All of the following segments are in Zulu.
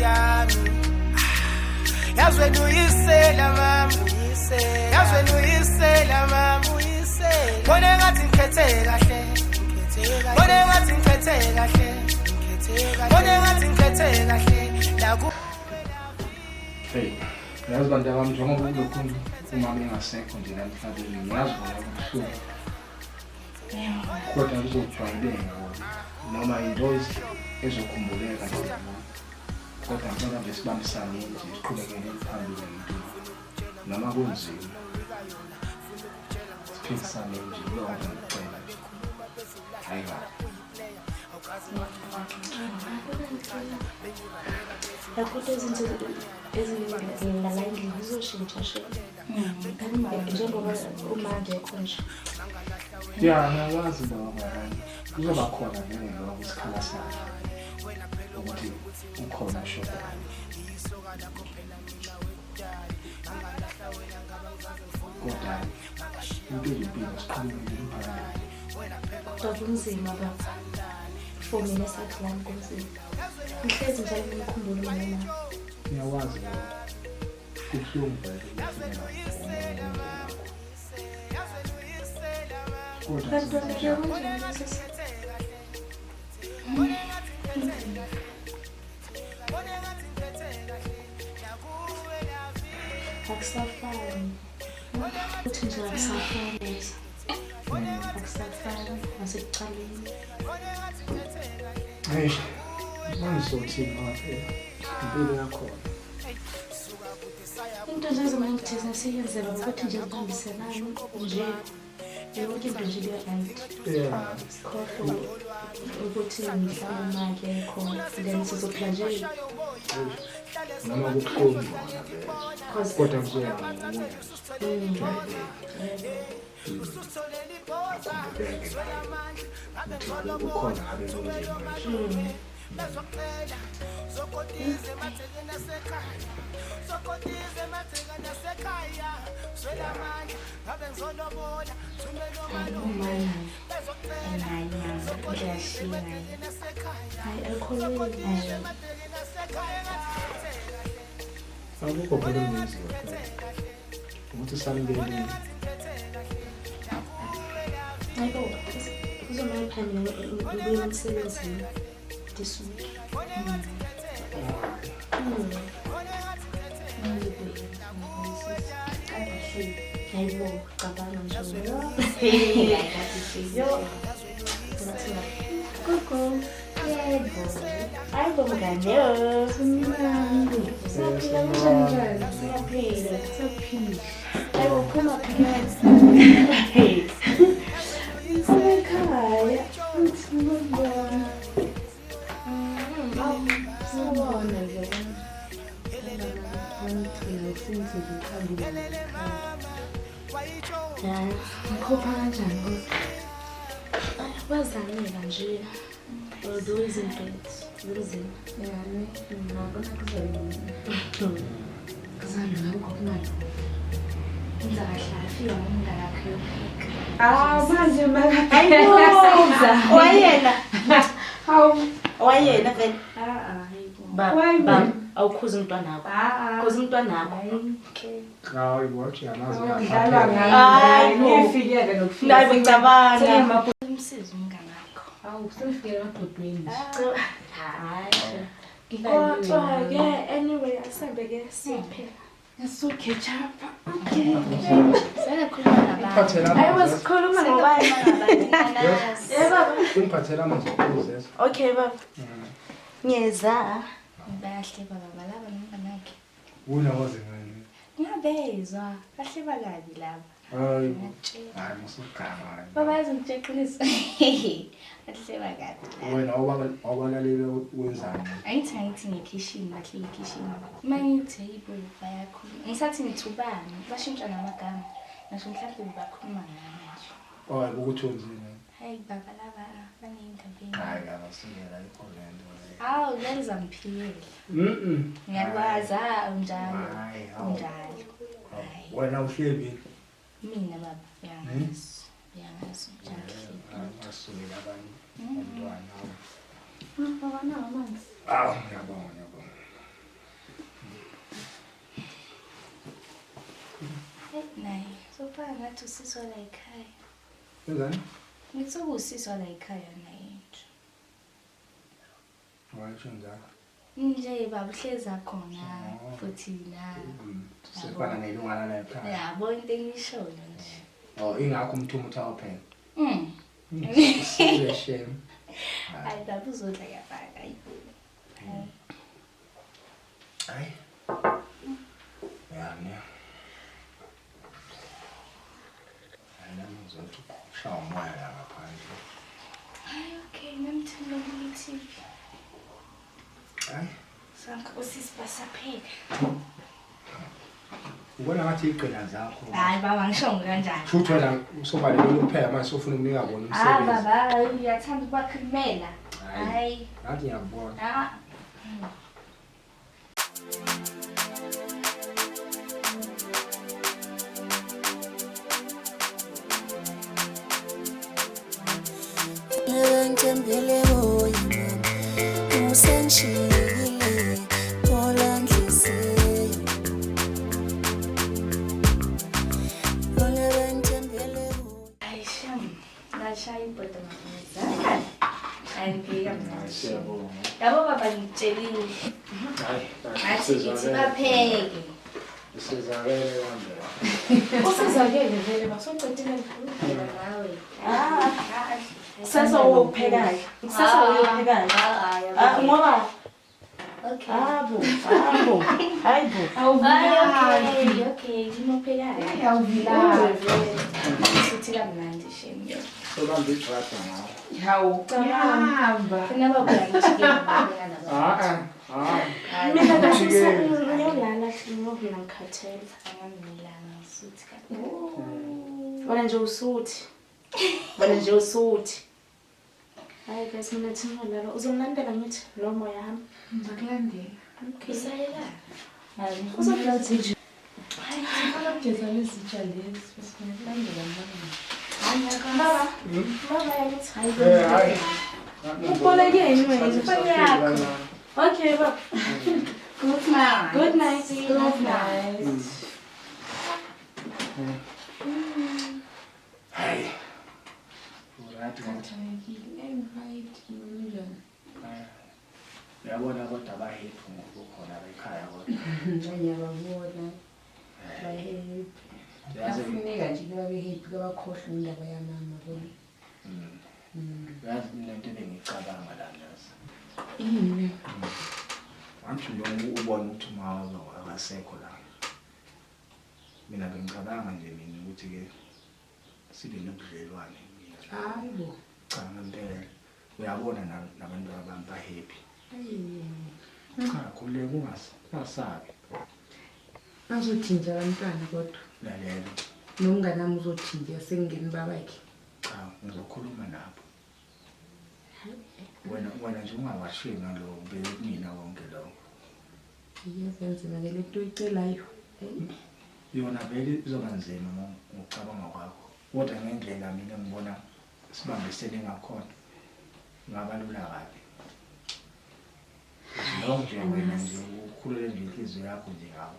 yami yazweni uyisela mama yazweni uyisela mama bona ngathi ngikhethe kahle bona ngathi ngikhethe kahle bona ngathi ngikhethe kahle la hey yazi bantu abami njengoba ulokhulu uma bengasekho nje la emhlabeni ngiyazi bona kubuhlungu kodwa kuzojwayeleka noma into ezokhumbuleka nje kodwa ngicela nje sibambisane nje siqhubekele phambili ngempilo noma kunzima siphilisane nje lonke ngicela hayi Akuthi izinto ezingalandli zizoshintsha njengoba umanje khona. Ya, ngiyakwazi baba. Kuzoba khona njengoba kusikhala sakhe. Ukuthi ukhona shoda. Kodwa impilo siqhubekile phambili. Kodwa kunzima baba. For mina saklani kunzima. Ngihlezi njalo ngikhumbula mama. Ngiyakwazi baba. Kubuhlungu vele akusafani uthi nje akusafani akusafani nasekuqaleni hey mangizothini ngaphela impilo yakhona into nje ezimangitheza siyenzela ukuthi nje kuhambiselana nje yonke into nje right khohlwa ukuthi ngihlale imali ekhona then sizophila nje noma kubuhlungu kodwa kuzoba ukhona abezonje bazocela sokotize matheke nasekhaya sokotize matheke nasekhaya swela manje ngabe ngizolobola thumela malungu bazocela sokotize matheke nasekhaya hayi alcohol akukho phela umizwa ukuthi sanibelile hayibo uzomela phambili ubuye emsebenzini this week hayibo cabanga nje Kuku yebo hayibo mngane siyaphila hayibo phuma phakathi ekhaya sibona nje ngikhupha kanjani bazanela nje although izinto zinzima ngabona kuzalwa ngokunalo enza kahle afika ngomngakakhe yofika manje ayibuza wayena wayena vele baba awukhuza umntwana wakho khuza umntwana wakho hayi watch yamazi ngidlalwa ngayo ngifikele nokufika la ngicabanga umsizi umngane wakho awu sengifike emadodweni hayi kodwa ke anyway asambe ke siphe so ketchup sekukhuluma nabantu I was khuluma ngobani nabanye baba ungiphathela amanzi okuze okay baba ngiyeza bahle baba balaba nomnganakhe una waze ngani ngiyabezwa bahle balabi laba hayi musugama baba yazingitshexisa bahle bakade wena awubalalele wenzani ayithayithi ngekitchen bahle ekitchen mayitable bayakhuluma ngisathi ngithubani bashintsha namagama nasho mhlawumbe bakhuluma ngami hayi ukuthi wenzeni hayi baba laba baneyinkampeni hayi abasingela iPoland awu lenza mphile ngiyakwazi unjalo unjalo wena uhlebi mina baba uyangazi njalo asukela abanye umntwana baba namanzi ngiyabonga Naye. Sofana ngathi usizwa la ekhaya. Ngani? Ngithi usizwa la ekhaya naye. Washo njalo. Nje baba uhleza khona futhi na. Sefana nelungana la ekhaya. Yabo into engishoyo nje. Oh, ingakho umthumuthi awuphela. Shame. Hayi baba uzodla yabaka ayibo. Hayi. Yani. Nami ngizothi ushaya umoya la ngaphandle. Hayi okay, namthanda ukuthi. Hayi. Sanka usisipasapheka. Ubona ngathi iqela zakho. Hayi baba ngishongo kanjani? Futhi wena usobalekile ukupheka manje sofuna ukunika bona umsebenzi. Baba uyathanda ukwakhimela. Hayi. Ngathi ngiyakubona. Ngithembele wena usengishiyile thola inhliziyo ngithembele Hayi sham. Ngashaya ibhodo mama. Angiyeka manje. Siyabonga. Yabo baba ngitshelile. Hayi. Sithi bapheke. Usizakele kanje. Usizakele vele basocedile ukupheka nawe. Sasa uyophekayo. Sasa uyophekayo. Ngoba Okay. Hayibo. Okay, nginophekayo. Ayawuvila. Sithi kamnandi shembe. Sobamba idrata ngawo. Hawu. Hamba. Funa baba ngijike ngibona Mina ngiyolala ngiyovila ngikhathele. Angangilanga sithi Wena nje usuthi. Wena nje usuthi. Hayi guys mina thingolala uzongilandela ngithi lo moya hamba. Ngizokulandela. Okay. Usayela. Hayi, Uzokulandela nje. hayi, ngifuna ukugeza lezitsha lezi. Sikulandela mama. Baba. Baba yakithi hayi. Hayi. Ubolekeni wena imfana yakho. Okay baba. Good night. Good night. Good night. Hayi. Urathi ngathi. Uyabona kodwa abahethu ngokukhona ekhaya kodwa. Ngiyababona bahappy. Kuyafuneka nje babe happy kabakhohlwe indaba yamama bona. Yazi lento bengicabanga la nazo. Yini? Angithi noma ubona ukuthi umawa akasekho la. Mina bengicabanga nje mina ukuthi ke sibe nobudlelwane mina. Hayibo. Cha ngempela. Uyabona nabantu abamba happy. Cha khule kungasabi. Azothinja abantwana kodwa. Lalela. Nomngane wami uzothinja sengeni babakhe. Cha ngizokhuluma nabo. Wena nje ungawashiyi ngalo beke kumina konke lokho. Iyazenza ngale nto oyicelayo. Yona vele izoba nzima ngokucabanga kwakho. Kodwa ngendlela mina ngibona sibambisene ngakhona. Ngabalula kabi. Lo nje wena nje ukhulule nje inhliziyo yakho nje ngawo.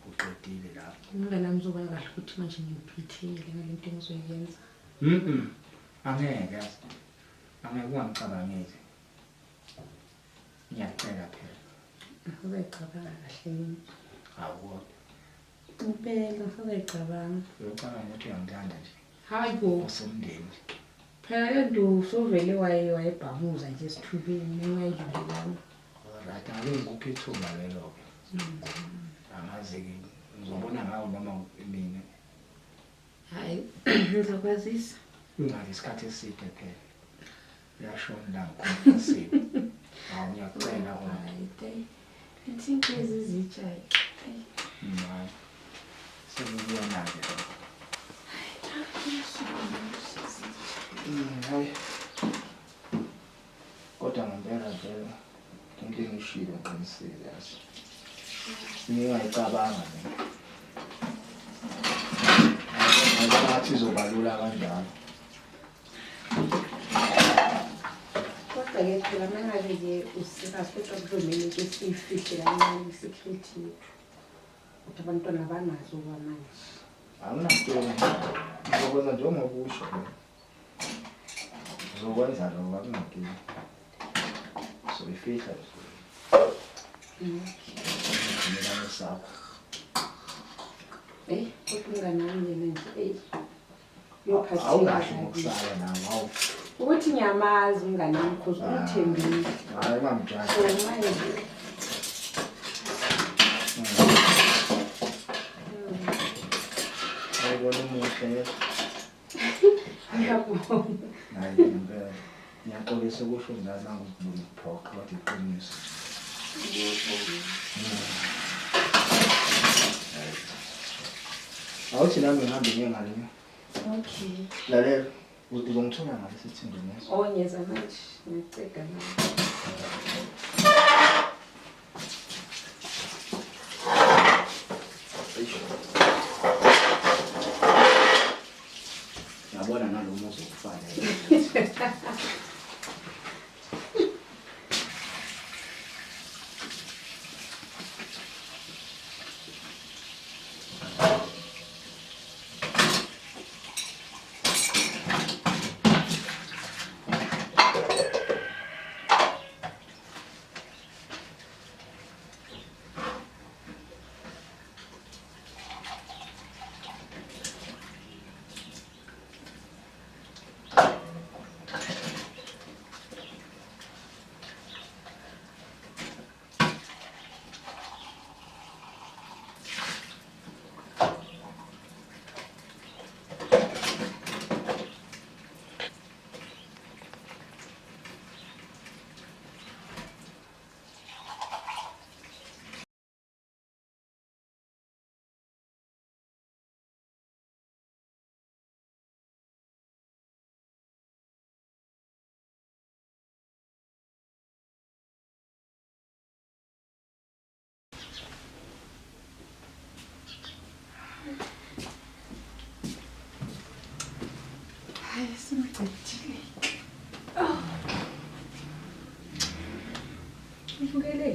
Uqedile lapho. Umngane wami uzoba kahle ukuthi manje ngiphithile ngale nto engizoyenza. Angeke yazi. Angeke ungangicabangeli. Ngiyacela phela. Uzayicabanga kahle. Awukho. Impela uzayicabanga. Uyocabanga ukuthi uyangithanda nje. Hayibo. Usomndeni. Phela lento usovele wayebhamuza nje esithubeni engayidlulelanga. Right, ake ngikuphi ithuba lelo ke. Angazi ke ngizobona ngawo noma mina. Hayi, ngizokwazisa. Ungathi isikhathi eside phela. Uyashona la ngomfasini. Hawu ngiyacela wona. Hayi, ithi lezi zitsha. Hayi. Sengiyona ke. Hayi. Kodwa ngempela vele into engishilo ngiqinisile yazi. Ngingayicabanga mina. Ngathi izobalula kanjalo. Kodwa-ke phela mangabe-ke usikaspecta kuzomele ke siyifihle kancane i-security yethu ukuthi abantwana banazo kwamanje. Anginakutshela. Ngizokwenza njengoba usho. Uzokwenza lokho akungakingi. So ifihla nje. Ngiyana sakho. Ukunganami yena nje Awungahle ngokusala nawe awu. ukuthi ngiyamazi umnganami because umthembile. Hayi ngamjaji. So manje Ayibona umuhle. ngiyabonga. Hayi ngempela. Ngiyaxolisa kusho ngani ngikuphoqa wathi iqiniso. Awuthi nami ngihambe ngiye ngale. Okay. Lalela, uzongithola ngale sithindwe neso. Ngiyeza manje ngiyaceka manje. Ngiyabona nalo muzi okufanele. Simcedile. Uvukele.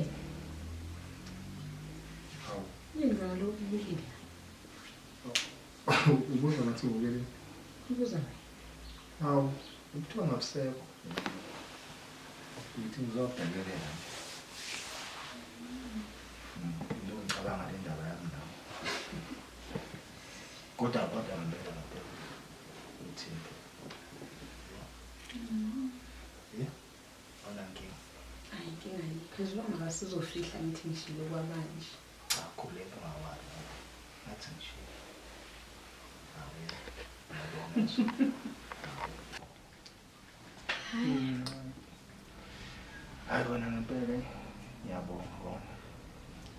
Yenza lokhu ubukile. Ubuza ngathi uvukele. Ubuza. Hawu, ukuthiwa ngakusekho. Ngithi ngizobhekelela. Ngicabanga le ndaba yami nawe. Kodwa ngempela ngempela. Uthini? Ayinkinga yikho njengoba sizofihla ngithi ngishilo kwamanje. Cha khuleka ngawazi. Ngathi ngishilo. Hayi kona ngempela ngiyabonga kona.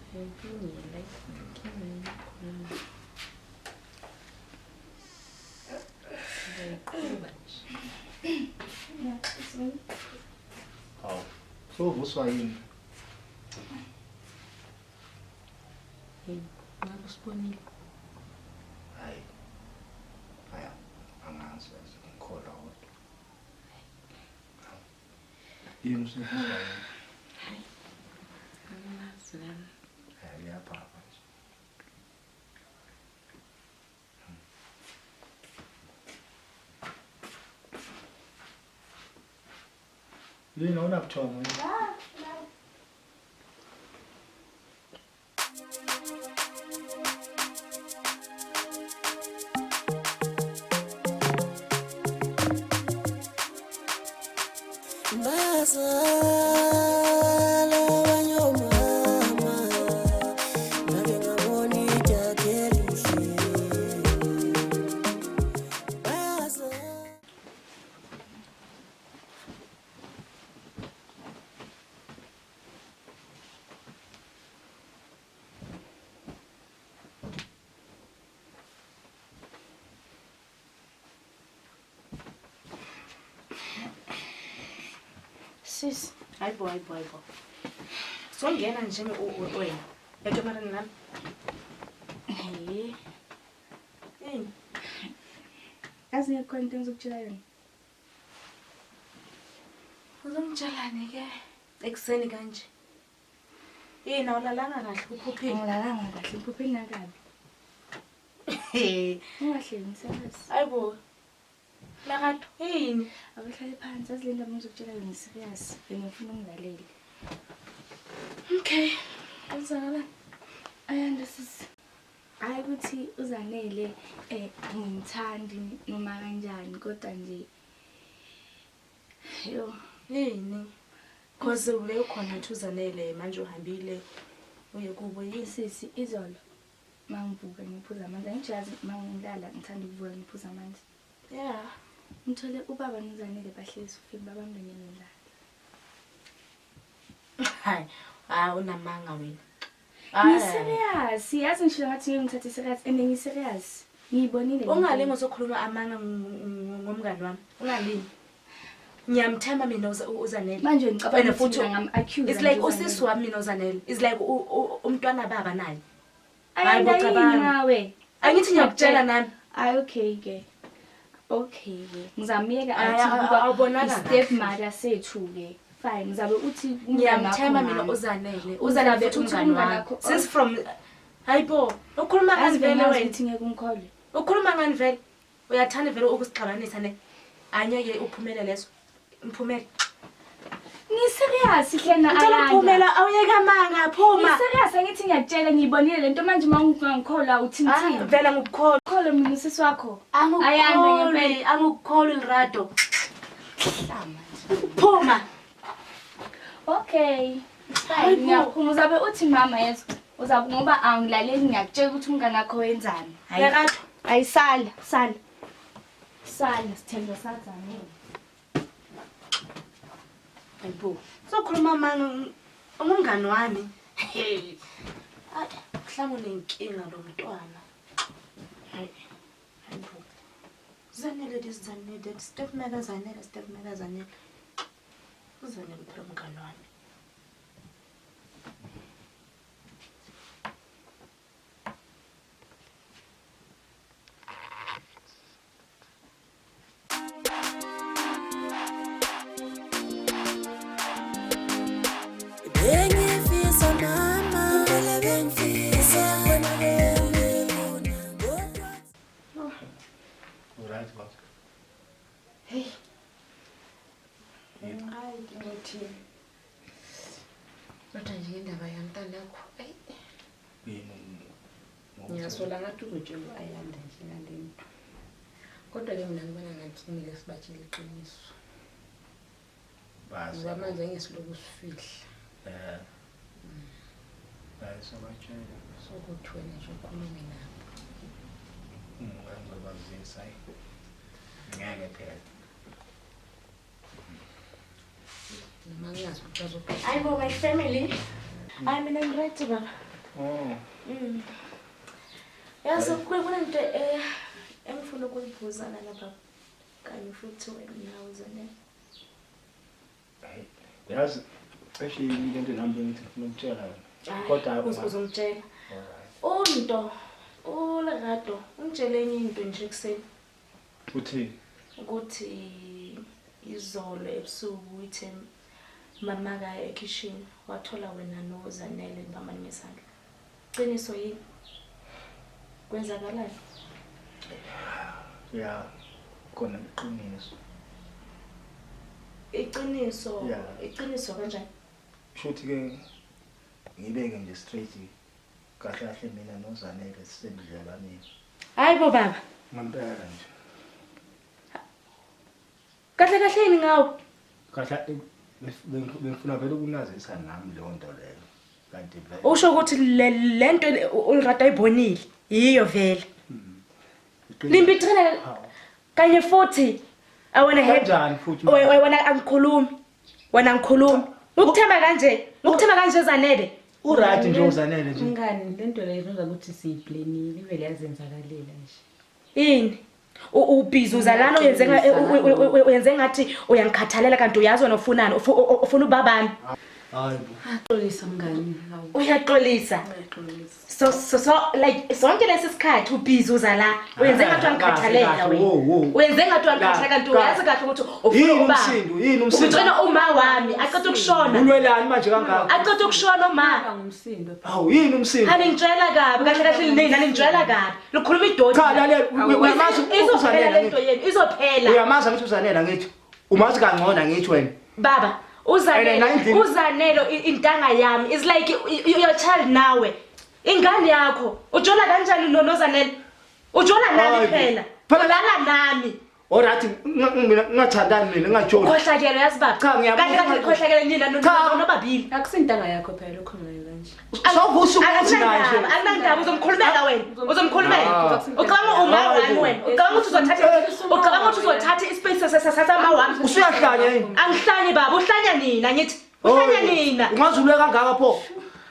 Ngiyakungile. Hawu. Sovuswa yini? Ngakusibonile. Hayi. Haya, angazi ngikhola kodwa. Yini usifisa yini? Hayi. Angazi nami. Hayi yapha manje. Yini unabuthongo? Bazala abanyomama ngake ngabona idathe elihle bayazala. Sis, hayibo. Songena nje wena. Ekamareni nami. Hey. Yazi ngikhona into engizokutshela yona. Uzongitshelani ke ekseni kanje? Yena ulalanga kahle uphupheni. Ngilalanga kahle iphupheni nakabi. Ungahleli ngisazi. Hayibo. Lakato, yini? Abahlale phansi azi le ndaba ngizokutshela yona serious. Ngifuna ungilalele. Okay. Awuzakala. Ayanda sisi. Hayi ukuthi uZanele ngimthandi noma kanjani kodwa nje yo Yini? Cause ube ukhona uThuzanele manje uhambile uye kubo yini? sisi izolo mangivuka ngiphuza amanzi angijazi mangilala ngithanda ukuvuka ngiphuza amanzi. Yeah. Ngithole ubaba noZanele bahlezi esofeni babambene ngendlala. Hayi, unamanga wena. Serious, yazi ngisho ngathi ngithathe serious and ngiserious. Ngiyibonile. Ungalingi uzokhuluma amanga ngomngani wami. Ungalingi. Ngiyamthemba mina uZanele. Manje ngicabanga futhi ngam-accuse. It's like usisi wami mina uZanele. It's like umntwana baba naye. Hayi nawe. Angithi ngiyakutshela nami. Hayi okay ke. Okay ke. Ngizamiyeka awubonakala. Stepmother sethu ke. Fine, ngizabe uthi ngiyamthemba mina uZanele. Uzanele futhi umngani wakho. Since from hayibo, ukhuluma ngani vele wena? Uthi ngeke ungikholwe. Ukhuluma ngani vele? Uyathanda vele ukusixabanisa ne? Anyeke uphumele leso. Mphumele. Ngiserious hlena Ayanda. Ucela uphumela awuyeka manga phuma. Ngiserious angithi ngiyakutshela ngiyibonile lento manje mangikholwa uthi ngithini. Vela ngikukholwa. Kholo mina usisi wakho. Angukholwa iRado. Phuma. Okay. Fine. Ngiyaphuma uzabe uthi mama yezo. Uzabe ngoba angilaleli ngiyakutshela ukuthi umngane wakho wenzani. Hayi. Ayisala, sala. Sala sithemba sazana. Hayibo. Sokhuluma manga umngani wami. Hayi. Mhlawumbe unenkinga lo mntwana. Hayibo. Zanele stepmother Zanele. Uzanele phela umngani wami. Bengifisa mama, impela bengifisa khona bengifuna. Alright, what? Hey. Hayi ngithi. Kodwa nje indaba yamntanakho. Ayi. Ngiyasola ngathi uzotshelwa Ayanda nje ngalento. Kodwa ke mina ngibona ngathi kumele sibatshele iqiniso. Basi. Ngoba manje ngesiloku sifihla. Sabatshela. Sokuthi wena nje ukhulume nabo. Ngizobazisa. Ngeke phela. Noma ngiyazi ukuthi bazophatha. Hayibo my family. Mina ngiready baba. Oh. Yazi kunento engifuna ukuyibuza lapha. Kanye futhi wena uZanele. Hayi. Yazi especially into nami ngithi ngifuna ukutshela wena. Kodwa uzongitshela. Unto uLerato ungitshele enye into nje kuseni. Uthi Ukuthi izolo ebusuku ithe mama ka ekitchen wathola wena noZanele bamba ngesandla. Qiniso yini? Kwenzakalani? ya kona iqiniso. Iqiniso kanjani? Shuthi ke ngibeke nje straight kahle mina noZanele sisebudlelaneni. Hayibo baba. Ngempela nje. Kahle yini ngawo? Kahle bengifuna vele ukunazisa nami leyo nto leyo. Kanti vele Usho ukuthi lento uLerato ayibonile yiyo vele. Limbitrele kanye futhi awona kanjani futhi wena angikhulumi. Wena ngikhulumi. Ukuthemba kanje Zanele. Uright nje uZanele nje. Ngani lento leyo izoza ukuthi siyiplanile ivele yazenzakalela nje. Ini? Ubhizi uzalana uyenze ngathi uyangikhathalela kanti uyazi wena ufunani ufuna ubabami. Hayibo. Xolisa mngani. Uyaxolisa. So like sonke lesisikhathi ubhizi uza la. Wenze ngathi angikhathalela wena. Wenze ngathi angikhathalela kanti uyazi kahle ukuthi ufuna uba. Yini umsindo? Ucela uma wami aqeda ukushona. Ulwelani manje kangaka? Aqeda ukushona uma. Ngumsindo. Hawu yini umsindo? Aningitshela kabi kahle kahle nina ningitshela kabi. Likhuluma idoti. Cha lalela uyamazi izophela lento yeni izophela. Uyamazi ukuthi uzanela ngithi. Umazi kangcono ngithi wena. Baba uzanelo intanga yami is like your child nawe. Ingane yakho ujola kanjani nozanele? Ujola nami phela. Phela nami. Alright ngingathandani mina ngajoli. Khohlakelo yazi baba. Kanti kanti khohlakelo nina nobabili. Akusintanga yakho phela ukhuluma kanje. Sovusa ukuthi manje. Akunandaba uzomkhulumela wena. Uzomkhulumela. Ucabanga uma wami wena. Ucabanga ukuthi uzothatha ispace sasama wami. Usuyahlanya yini? Angihlanye baba, uhlanya nina ngithi. Uhlanya nina. Ungazulwe kangaka pho?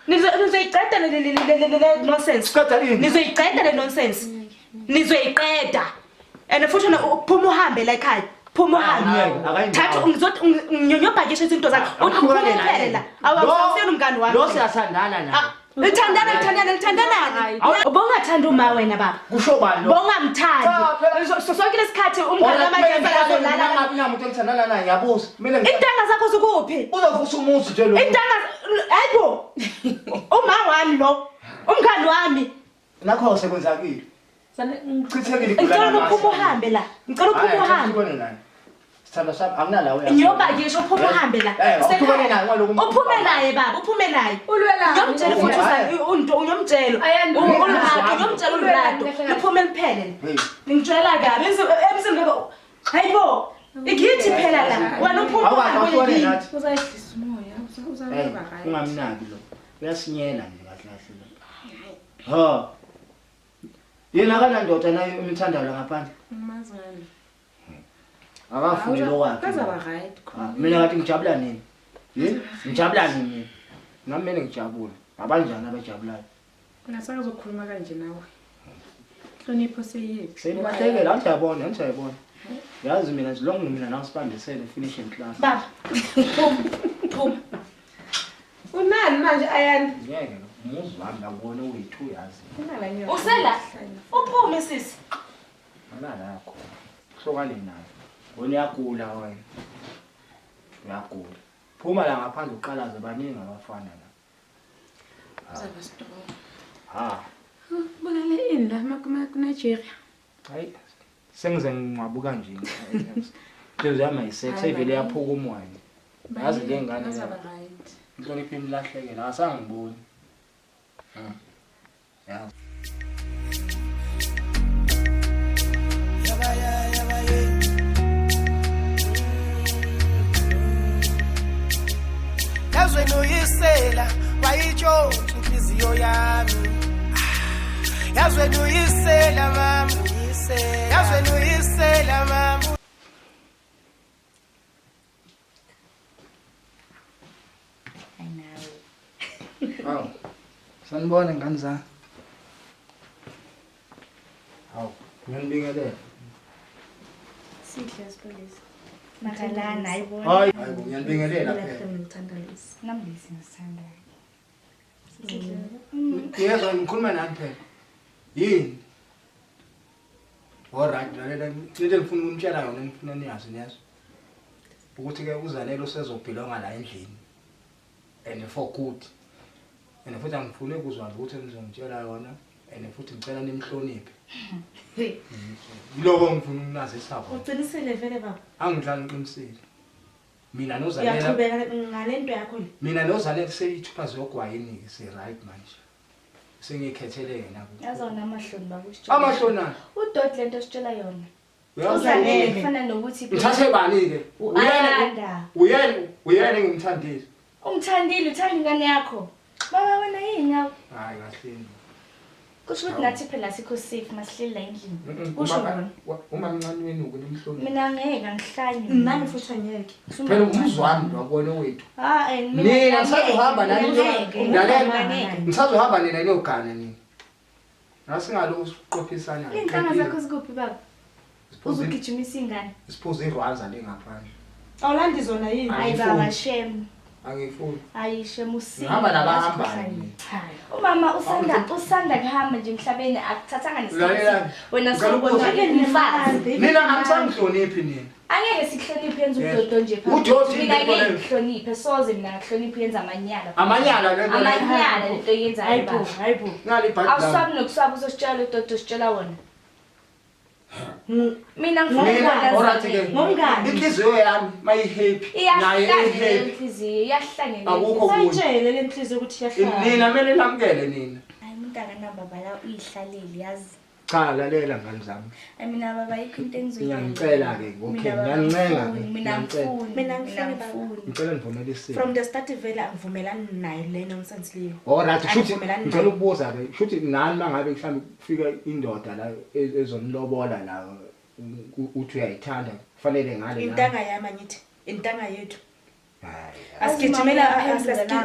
Nizoyiqeda le nonsense. Qeda yini? Nizoyiqeda le nonsense. Nizoyiqeda. And futhi uphuma uhambe la ekhaya. Phuma uhambe. Thatha ngizothi izinto zakho. Uphumele la. Awusafuni umngani wami. Lo siyathandana naye. Lithandana. Ubongathanda uma wena baba. Kusho bani lo? Bongamthandi. Sonke lesikhathi umngani wami azolala. Umuntu engithandana naye yabuza. Kumele Intanga zakho zikuphi? uzovusa umuzi nje lo. Intanga hayibo. Uma wami lo. Umngani wami. Nakho sekwenzakile. Chithekile Ngicela ukuphuma uhambe la. Ngicela ukuphuma uhambe. Sithanda sami anginala uya. Ngiyoba ngisho uphuma uhambe la. Uphumele naye kwaloku. Uphume naye baba, uphume naye. Ulwela. Ngiyomtshela futhi uyomtshela. Uyomtshela ululado. Uphume liphele. Ngitshela kabi emsini hayibo. Igithi phela la. Wena uphuma uhambe nathi. Uzayihlisa umoya. Uzaba right. Ungamnaki lo. Uyasinyela nje kahle kahle lo. Ha. Yena kanandoda nayo umthandalo ngaphandle. Umazi ngani? Akafuni lo wakhe. Kazaba right. Mina ngathi ngijabula nini? Ngijabula nini? Nami mina ngijabula. Abanjani abajabulayo? Ngasaka uzokhuluma kanje nawe. Hlonipho seyiphi? Seyibahlekela ngiyabona, ngiyabona. Yazi mina nje long mina nawe sibambisene finishing class. Baba. Phuma. Unani manje ayani? Ngeke lo. Umuzi wami ngabona uyithu yazi. Usela. Uphume sisi. Malala yakho. Sokale nayo. Wena uyagula wena. Uyagula. Phuma la ngaphandle uqalaze baningi abafana la. Uzaba strong. Ha. Bonale ini la Nigeria. Hayi. Sengize ngingwabuka nje. Nje yami ayisex evele yaphuka umoya. Yazi le ngane. Uzaba right. Inhlonipho imlahlekela asangiboni. Yeah. Yazwe noyisela wayitshontsha inhliziyo yami. Yazwe noyisela mama. Yazwe noyisela mama. Hawu. Sanibona ngani zami. Hawu, ngiyibingelela. Sihle sipolisi. Makalana ayibona. Hayi, ngiyibingelela phela. Ngithandalisa. Nami singasithanda. Yezwa ngikhuluma nani phela? Yini? Alright, lalela into engifuna ukunitshela yona ngifuna niyazi niyazi. Ukuthi ke uzanele usezobhilonga la endlini. And for good. And futhi angifune ukuzwa ukuthi nizongitshela yona and futhi ngicela nimhloniphe. Lokho ngifuna ukunazisa khona. Uqinisele vele baba. Angidlala ngiqinisile. Mina nozanele. Uyaqhubeka ngalento yakho le. Mina nozanele seyithupha zogwayini ke si right manje. Sengikhethele yena ukuthi. Yazona amahloni bakusitshela. Amahlona. Udot lento ositshela yona. Uzanele kufana nokuthi ngithathe bani ke? Uyena ngimthandile. Umthandile uthanda ingane yakho. Baba wena yini yawo? Hayi kahle. Kusho ukuthi nathi phela sikho safe masihleli la endlini. Kusho bona. Uma mncane wenu ukulimhlonipha. Mina ngeke ngihlanye. Nami futhi angeke. Phela umzwami wabona wethu. Mina ngisazohamba nani lalela. Ngisazohamba nina leyogana nini. Nasingalo usiqophisana. Intanga zakho zikuphi baba? Uzugijimisa ingane. Siphuza irwaza lengaphandle. Awulandi zona yini? Hayi baba shame. Angifuni. Ayishe musini. Ngihamba nabahamba. Umama usanda kuhamba nje emhlabeni akuthathanga Lalela. nesikhathi. Wena sokubona umfazi. Nina angisangihloniphi nina. Angeke sihloniphe yenza udodo nje Udodo mina into ngeke leyo. ngihloniphe soze mina ngihloniphe yenza amanyala. Amanyala lento. Amanyala lento yenza Hayibo, hayibo. Ngali ibhadi. awuswabi nokuswaba uzositshela udodo sitshela wona. Mina Mina ngifuna orathi ke. Ngomngani. Inhliziyo yami mayihappy naye iyahlangana ehappy. inhliziyo iyahlangana. Akukho kunye. Sayitshele lenhliziyo ukuthi yahlala. Nina kumele namkele nina. Hayi umntaka nababa la uyihlaleli yazi. Cha lalela ngani zami. Mina baba ikho into engizoyenza. Ngiyangicela ke okay ngiyancenga ke. Mina ngifuni. Mina ngifuni. Ngicela nivumele isimo. From the start vele angivumelani nayo le nonsense leyo. Alright futhi Angivumelani ngicela nayo. ukubuza ke futhi nani mangabe mhlambe kufika indoda la ezonilobola la uthi uyayithanda kufanele ngale la. Intanga yami angithi intanga yethu. Hayi.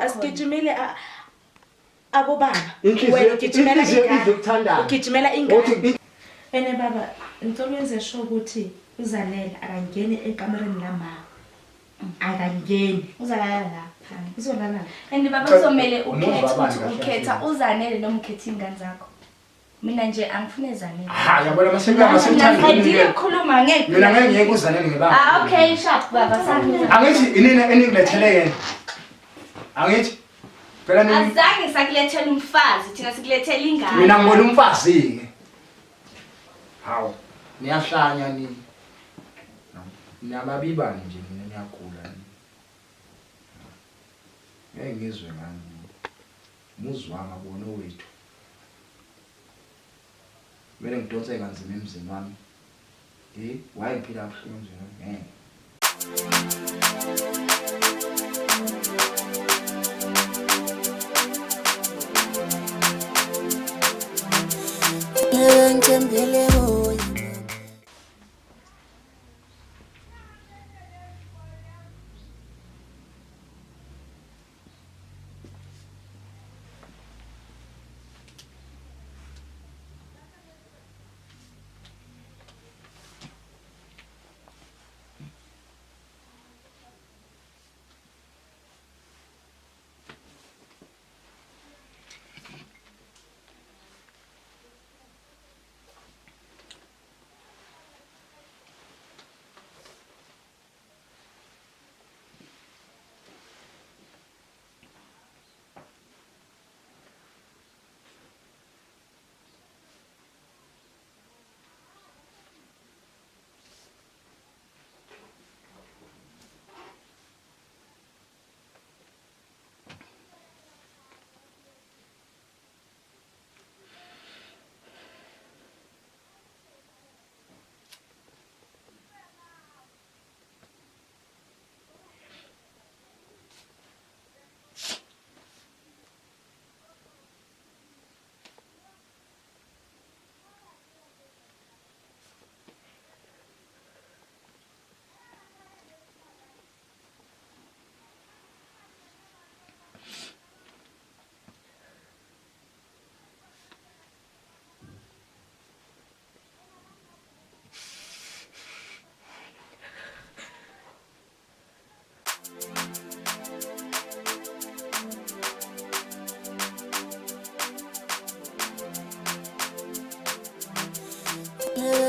Asigijimele abobaba. Inhliziyo ugijimela izokuthandana. ugijimela ingane. Uthi Ene baba, ngicokwenze sure ukuthi uZanele akangeni ekamereni lama. Akangeni. Uzalala lapha. Uzolala. And baba kuzomela Umuzi wabani kahle ukhetha kahle. uzanele noma ukhetha ingane zakho. Mina nje angifune zanele. ha yabona masenga masemthandeni. Ngidile ukukhuluma ngeke. Mina ngeke ngiyeke uzanele ngebanga. Okay sharp baba sangiza. Angithi inina eningilethele yena. Angithi phela nini Azange sakulethela umfazi thina sikulethela ingane. mina ngibona umfazi ke. Hawu niyahlanya nini. Niyababibani nje mina niyagula. Ngeke ngizwe ngani. Muzi wami abone wethu. Mele ngidonse kanzima emzini wami. Why ngiphila kabuhlungu emzini wami? Ngithembele boy.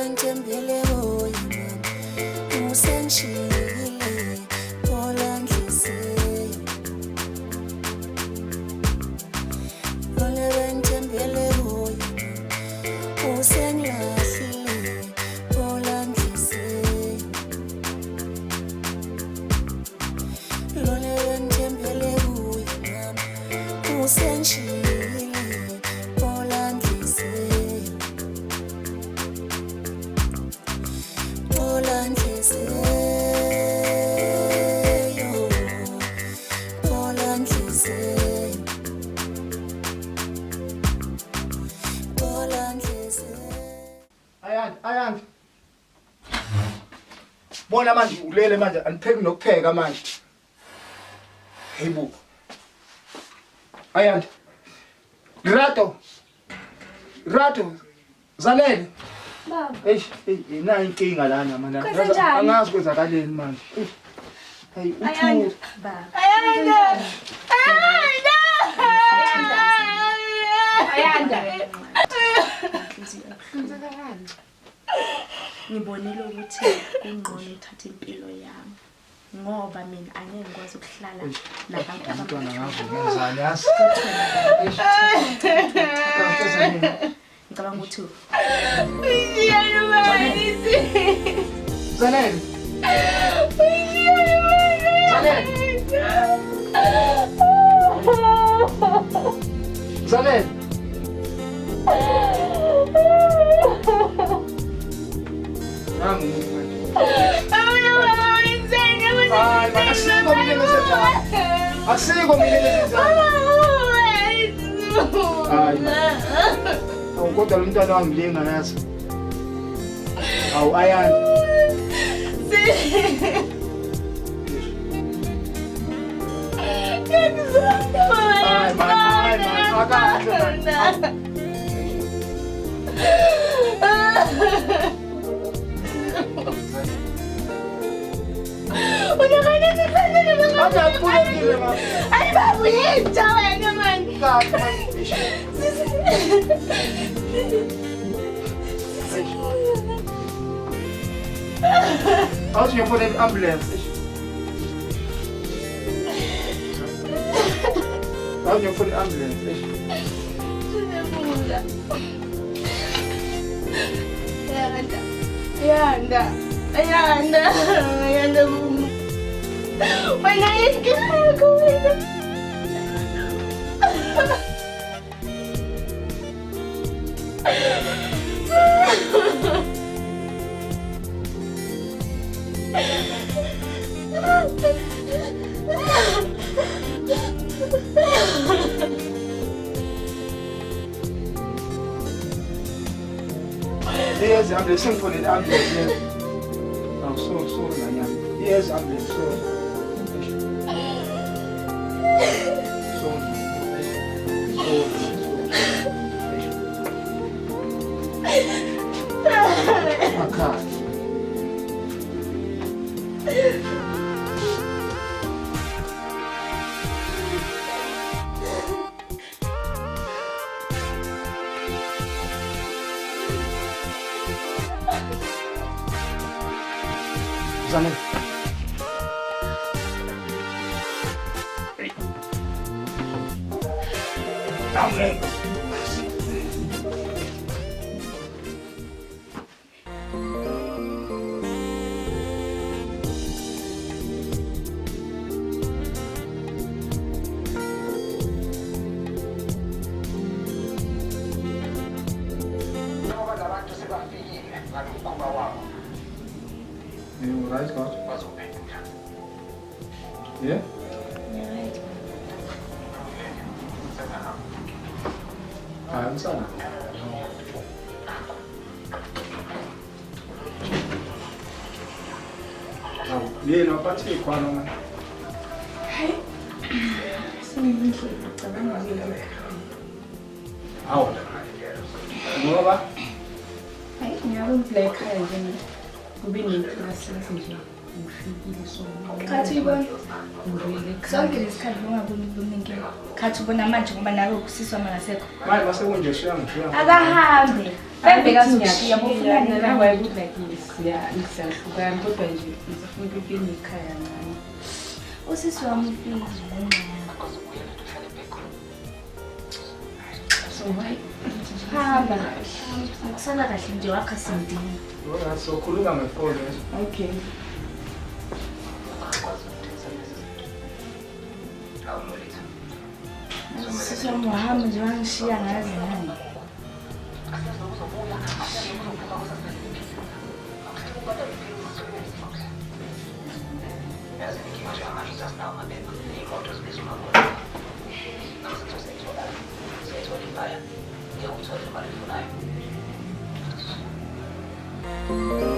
Ngithembele boy. Usengishiyile phola nhliziyo. Lona ngithembele boy. Usengilahlile phola nhliziyo. Lona ngithembele boy. Usengishiyile phola nhliziyo. Phola nhliziyo. Phola nhliziyo. Phola nhliziyo. Ayandi. Bona manje ulele manje anipheki nokupheka manje. Heyibo. Ayandi. Rato. Zanele. Baba. Ina inkinga lana mana. Kwenzenjani? Angazi kwenzakaleni manje. Hey, Ayanda. uthu. Baba. Ayanda. Ayanda. Inhliziyo ebuhlungu. Ngibonile ukuthi kungcono uthathe impilo yami ngoba mina angeke ngikwazi ukuhlala nabantu Umntwana ngazungenzani yazi. ngicabanga ukuthi Zanele. Zanele. Nangu umuntu manje. Hayi, asikho mina engisenzayo. Asikho mina engisenzayo. Hayi. Awu kodwa lo mntwana wangilinga yazi. Awu Ayanda. Hayi, man, akahle. Akaphulekile mama. Kahle manje. Awuthi ngiyofona i-ambulance. Awuthi ngiyofona i-ambulance. Ayanda. Wena yikho wena. Yes, ambulance. Sengifone i-ambulance. Awu sorry nganyama. Yes, ambulance. Sorry. Makhaya. Zanele. You right, God? Yeah? Hayi msana. Awu, yena waphathe ikhwala manje. sinendlela cabanga nje. Awu. Ngoba Hayi, ngiyabona ekhaya nje. Kube neclass nje. Ngifikile so. Khathi ibona. Ngivele Sonke lesikhathi ungaboni ubuningi. Khathi ubona manje ngoba nawe ukusiswa mangasekho. manje masekunje siyangishaya. Akahambe. Bembeka Ngiyafika yabofuna nina nina waye ukuthi like ngisahlukana kodwa nje ngifuna ukuthi ekhaya ngani. usisi wami ufile. So why? Hamba. Kusala kahle nje wakha simdini. Yona sokhuluma ngefoni. Okay. Usisi wami wahamba nje wangishiya ngazi nani. Thank you.